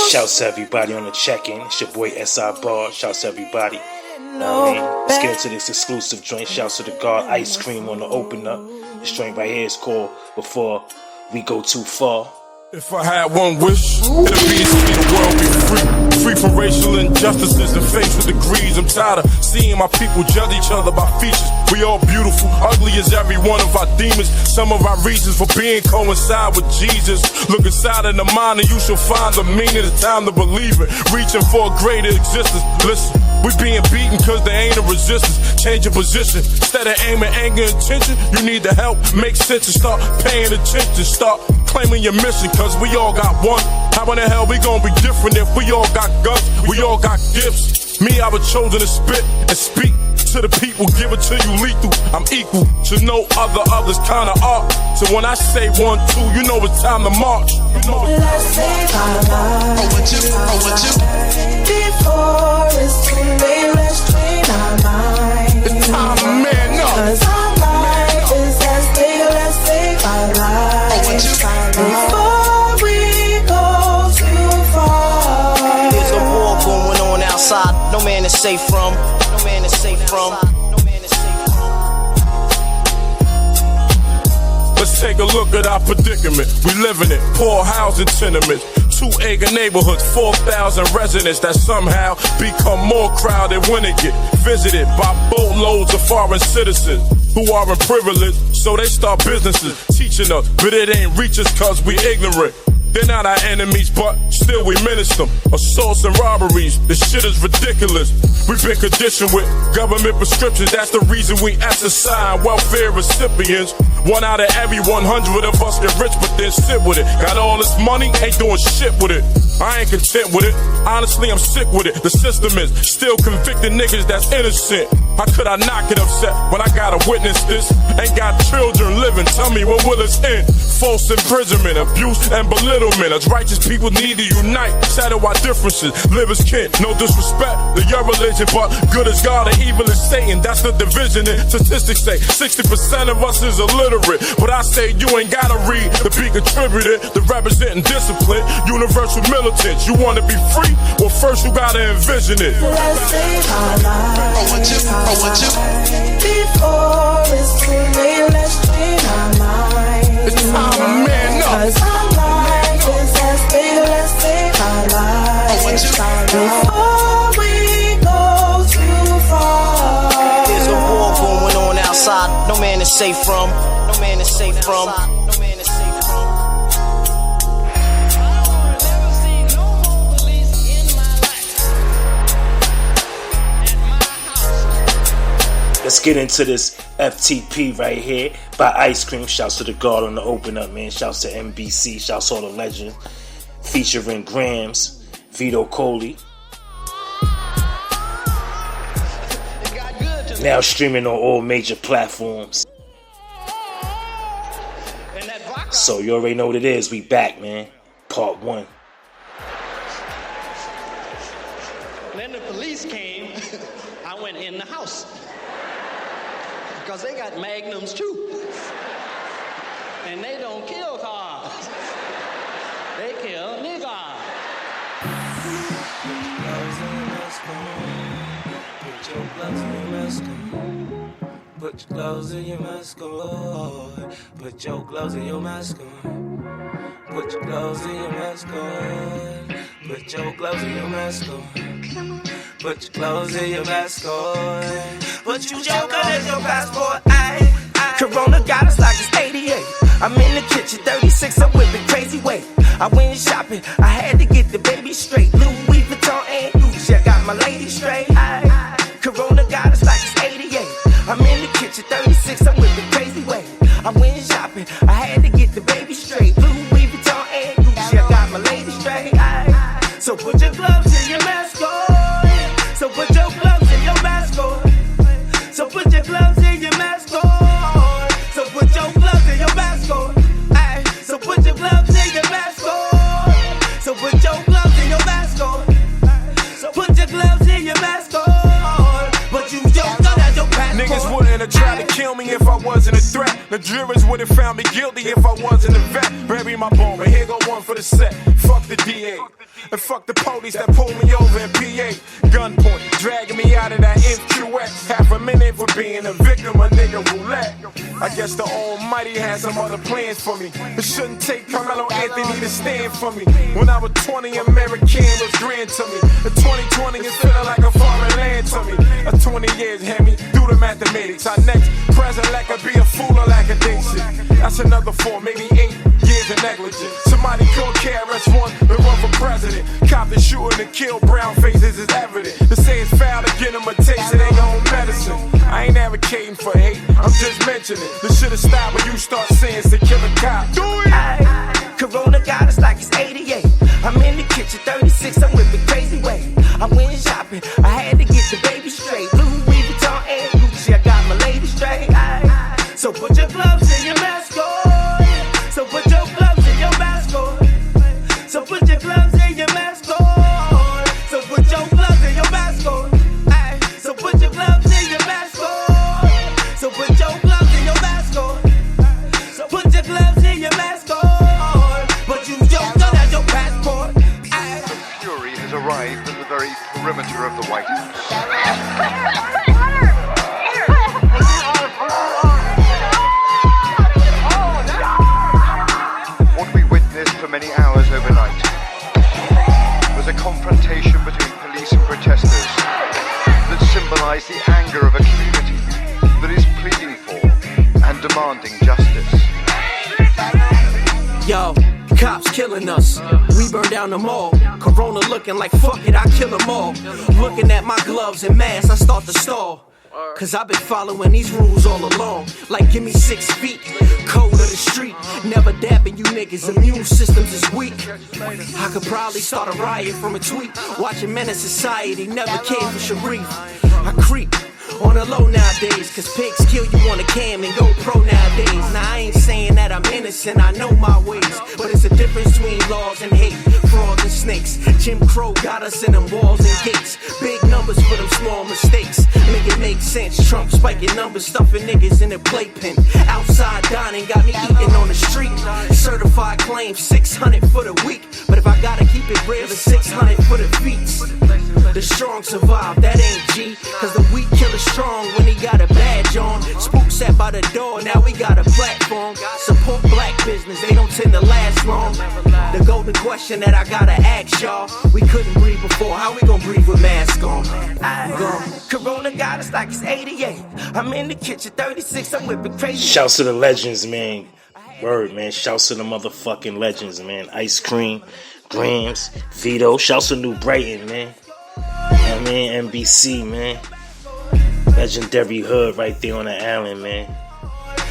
Shouts to everybody on the check-in. It's your boy S.I Bar. Shouts to everybody. Let's get into this exclusive joint. Shouts to the God Ice Cream on the opener. This joint right here is called Before We Go Too Far. If I had one wish, it'd be to see the world be free from racial injustices and faced with degrees. I'm tired of seeing my people judge each other by features. We all beautiful, ugly as every one of our demons. Some of our reasons for being coincide with Jesus. Look inside of the mind and you shall find the meaning. It's time to believe it, reaching for a greater existence. Listen, we being beaten cause there ain't a resistance. Change your position, instead of aiming anger and tension, you need to help make sense and start paying attention. Start claiming your mission, cause we all got one. How in the hell we gonna be different if we all got guns, we all got gifts? Me, I was chosen to spit and speak to the people, give it to you lethal. I'm equal to no others kind of art. So when I say 1, 2, you know it's time to march. You know let's save our lives. Before it's too late, let's train our minds. It's time to man up. Cause our life is at stake, let's save our lives. Before we go too far. There's a war going on outside, no man is safe from. No man is safe from. Let's take a look at our predicament. We live in it, poor housing tenements, 2-acre neighborhoods, 4,000 residents that somehow become more crowded when it get visited by boatloads of foreign citizens who aren't privileged, so they start businesses teaching us, but it ain't reach us cause we ignorant. They're not our enemies, but still we menace them. Assaults and robberies, this shit is ridiculous. We've been conditioned with government prescriptions. That's the reason we assign welfare recipients. 1 out of every 100 of us get rich, but then sit with it. Got all this money, ain't doing shit with it. I ain't content with it. Honestly, I'm sick with it. The system is still convicting niggas that's innocent. How could I not get upset when I gotta witness this? Ain't got children living, tell me when will it end? False imprisonment, abuse, and belittlement. Us righteous people need to unite, settle our differences, live as kin. No disrespect to your religion, but good as God and evil as Satan. That's the division, and statistics say 60% of us is illiterate. But I say you ain't gotta read to be contributed, to representing discipline, universal militants. You wanna be free? Well, first you gotta envision it. Let's save our lives. Before it's too late, let's train our minds. It's time to man up. Cause our life is at stake, let's save our lives. Before we go too far. There's a war going on outside, no man is safe from. No man is safe from. No man is safe from. Let's get into this FTP right here by Ice Cream. Shouts to the God on the open up, man. Shouts to NBC. Shouts to all the legends. Featuring Grams, Vito Coley. Now streaming on all major platforms. So you already know what it is. We back, man. Part 1. Then the police came. I went in the house. Because they got magnums too. And they don't kill cars. They kill niggas. Put your gloves in your mask on. Put your gloves in your mask on. Put your gloves in your mask on. Put your gloves in your mask on. Put your clothes in your mask on. Put your gun in your passport. Corona got us like it's 88. I'm in the kitchen, 36, I'm whipping crazy weight. I went shopping, I had to get the baby straight. Louis Vuitton and Gucci, I got my lady straight. Corona got us like it's 88. I'm in the kitchen, 36, I'm whipping crazy weight. I went shopping, I had to get the baby straight. Louis Vuitton and Gucci, I got my lady straight. So put your gloves in your mask on. So put your gloves in your mask on. So put your gloves in your mask on. So put your gloves in your mask on. So put your gloves in your mask on. So put your gloves in your mask on. So put your gloves in your mask on. But you don't know that your passport. Niggas wouldn't have tried to kill me if I wasn't a threat. The jurors would have found me guilty if I wasn't a vet. Bury my bone, but here go one for the set. Fuck the DA. And fuck the police that pulled me over in PA. Gunpoint, dragging me out of that MQX. Half a minute for being a victim of nigga roulette. I guess the Almighty has some other plans for me. It shouldn't take Carmelo Anthony to stand for me. When I was 20, American was grand to me. The 2020 is feeling like a foreign land to me. A 20 years, Hemi, do the mathematics. Our next president could be a fool or lackadaisic. That's another 4, maybe 8 years of negligence. Somebody called KRS-One to run for president. Cop the shooting and kill brown faces is evident. To say it's foul to get them a taste, it ain't your own medicine. I ain't advocating for hate, I'm just mentioning. This shit'll stop when you start saying to kill a cop. Do it! Corona got us like it's 88. I'm in the kitchen, 36, I'm whipping crazy way. I went shopping, I had to get the baby straight. Louis Vuitton and Gucci, I got my lady straight. So put your gloves in your mask on. So put your gloves in your mask on. So put your gloves in your mask on. So put your gloves in your mask on. So put your gloves in your mask on. So put your gloves in your mask on. So put your gloves in your mask on. But you don't have your passport. Fury has arrived at the very perimeter of the White House. What we witnessed for many hours overnight was a confrontation between police and protesters that symbolized the anger of a community that is pleading for and demanding justice. Yo, cops killing us. We burn down the mall. Corona looking like fuck it, I kill them all. Looking at my gloves and mask, I start to stall. Cause I've been following these rules all along. Like give me 6 feet, code of the street. Never dabbing you niggas, immune systems is weak. I could probably start a riot from a tweet. Watching Menace Society, never cared for Sharif. I creep on the low nowadays, cause pigs kill you on the cam and go pro nowadays. Now I ain't saying that I'm innocent, I know my ways, but it's a difference between laws and hate, frauds and snakes. Jim Crow got us in them walls and gates. Big numbers for them small mistakes. Make it make sense. Trump spiking numbers, stuffing niggas in a playpen. Outside dining got me eating on the street. Certified claim 600 for the week, but if I gotta keep it real, it's 600 for the feats. The strong survive, that ain't G. Cause the weak kill is strong when he got a badge on. Spook sat by the door, now we got a platform. Support black business, they don't tend to last long. The golden question that I gotta ask y'all: we couldn't breathe before, how we gon' breathe with masks on? Corona got us like it's 88. I'm in the kitchen, 36, I'm whipping crazy. Shouts to the legends, man. Word, man. Shouts to the motherfucking legends, man. Ice Cream, Grams, Vito. Shouts to New Brighton, man. I mean, NBC, man. Legendary hood right there on the island, man.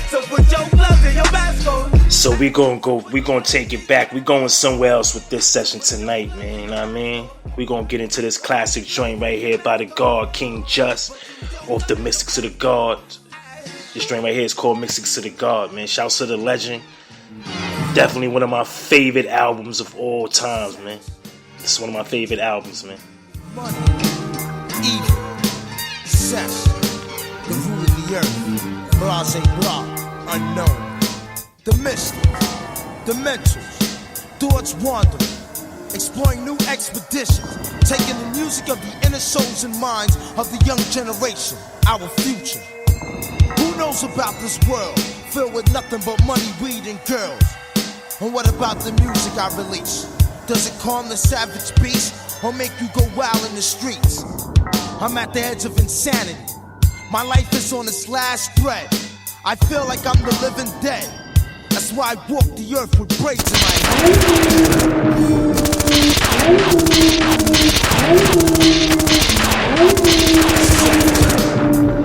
So put your gloves in your mask on. So we gonna take it back. We going somewhere else with this session tonight, man. You know what I mean? We gonna get into this classic joint right here by the God, King Just, off the Mystics to the God. This joint right here is called Mystics to the God, man. Shouts to the legend. Definitely one of my favorite albums of all times, man. This is one of my favorite albums, man. Money, evil, sex, the root of the earth, blase blah, unknown, the mystics, the mentals, thoughts wander, exploring new expeditions, taking the music of the inner souls and minds of the young generation, our future. Who knows about this world, filled with nothing but money, weed, and girls? And what about the music I release? Does it calm the savage beast, or make you go wild in the streets? I'm at the edge of insanity. My life is on its last thread. I feel like I'm the living dead. That's why I walk the earth with braids in my head.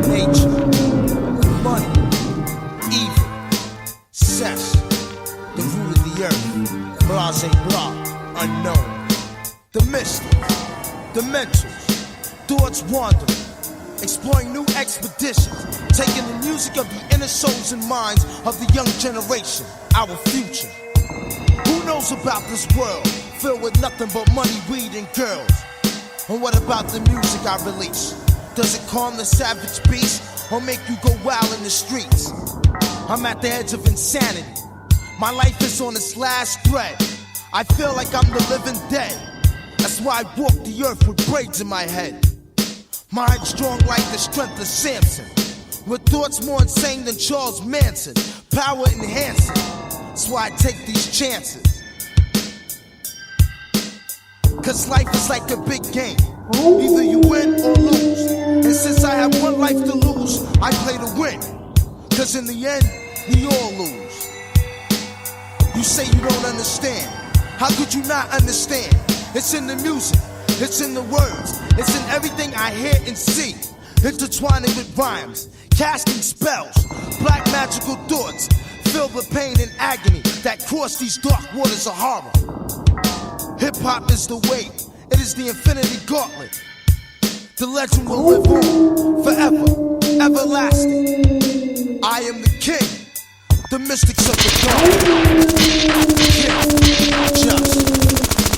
Nature, money, evil, sex, the root of the earth, blase blah, unknown. The mystics, the mentals, thoughts wander, exploring new expeditions, taking the music of the inner souls and minds of the young generation, our future. Who knows about this world, filled with nothing but money, weed, and girls? And what about the music I release? Does it calm the savage beast, or make you go wild in the streets? I'm at the edge of insanity. My life is on its last thread. I feel like I'm the living dead. why I walk the earth with braids in my head. Mind strong like the strength of Samson, with thoughts more insane than Charles Manson. Power enhancing, that's why I take these chances. Cause life is like a big game, either you win or lose. And since I have one life to lose, I play to win. Cause in the end, we all lose. You say you don't understand, how could you not understand? It's in the music, it's in the words, it's in everything I hear and see. Intertwining with rhymes, casting spells, black magical thoughts, filled with pain and agony that cross these dark waters of horror. Hip-hop is the way, it is the infinity gauntlet. The legend will live on, forever, everlasting. I am the king, the mystics of the dark. King, just.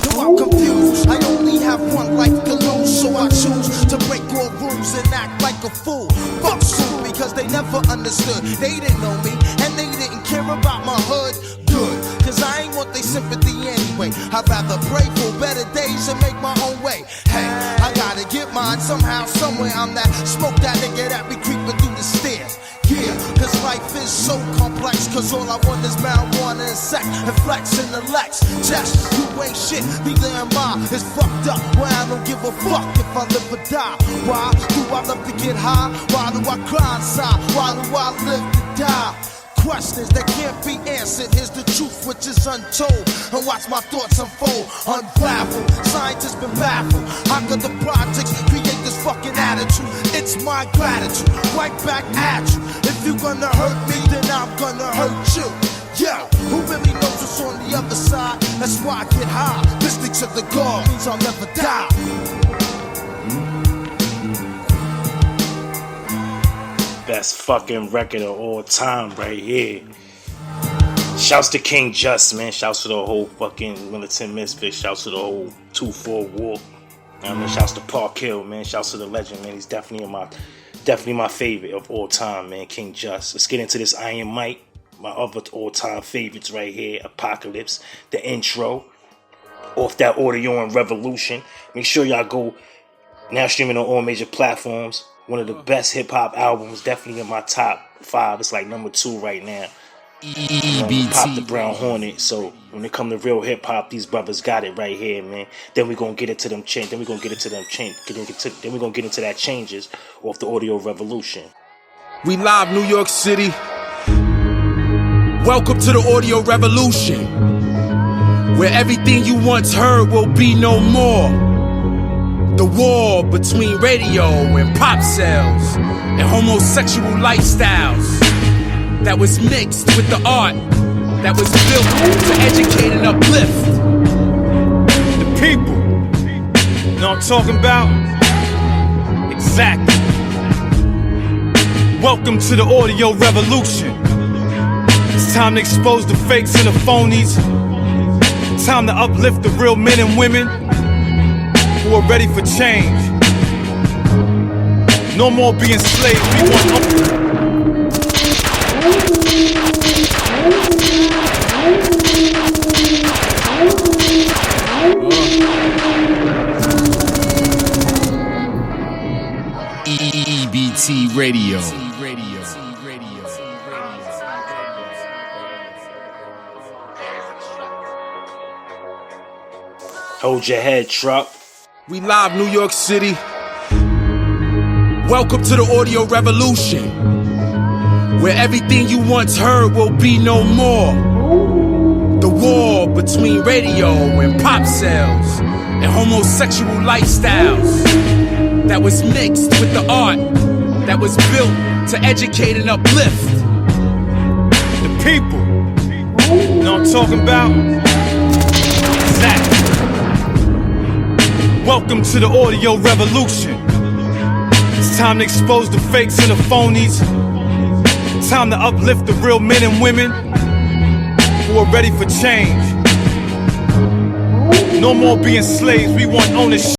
No, I'm confused, I only have one life to lose, so I choose to break all rules and act like a fool. Fuck school, because they never understood. They didn't know me, and they didn't care about my hood. Good, cause I ain't want their sympathy anyway. I'd rather pray for better days and make my own way. Hey, I gotta get mine somehow, somewhere. I'm that smoke that nigga that be creeping through the stairs. Yeah, cause life is so complex, cause all I want is marijuana and sex, and flex in the Lex. Just, you ain't shit, neither am I. It's fucked up, where I don't give a fuck if I live or die. Why do I love to get high? Why do I cry inside? Why do I live to die? Questions that can't be answered. Here's the truth which is untold, and watch my thoughts unfold, unravel. Scientists been baffled. How could the projects create this fucking attitude? It's my gratitude, right back at you. If you gonna hurt me, then I'm gonna hurt you. Yeah, who really knows what's on the other side? That's why I get high. Mystics of the God means I'll never die. Best fucking record of all time right here. Shouts to King Just, man. Shouts to the whole fucking Militant Misfits. Shouts to the whole 2-4 War. I mean, shouts to Park Hill, man. Shouts to the legend, man. He's definitely my favorite of all time, man. King Just. Let's get into this Iron Mike. My other all-time favorites right here. Apocalypse. The intro. Off that Audio and Revolution. Make sure y'all go. Now streaming on all major platforms. One of the best hip-hop albums, definitely in my top 5. It's like number 2 right now. Pop the Brown Hornet. So when it come to real hip-hop, these brothers got it right here, man. Then we gonna get into them change. Then we gonna get into that changes off the Audio Revolution. We live New York City. Welcome to the Audio Revolution, where everything you once heard will be no more. The war between radio and pop sales and homosexual lifestyles that was mixed with the art that was built to educate and uplift the people. You know what I'm talking about? Exactly. Welcome to the Audio Revolution. It's time to expose the fakes and the phonies. Time to uplift the real men and women who are ready for change. No more being slaves. We want EBT Radio. Hold your head, truck. We live New York City. Welcome to the Audio Revolution, where everything you once heard will be no more. The war between radio and pop sales and homosexual lifestyles that was mixed with the art that was built to educate and uplift the people. You know what I'm talking about? Exactly. Welcome to the Audio Revolution. It's time to expose the fakes and the phonies. Time to uplift the real men and women who are ready for change. No more being slaves, we want ownership.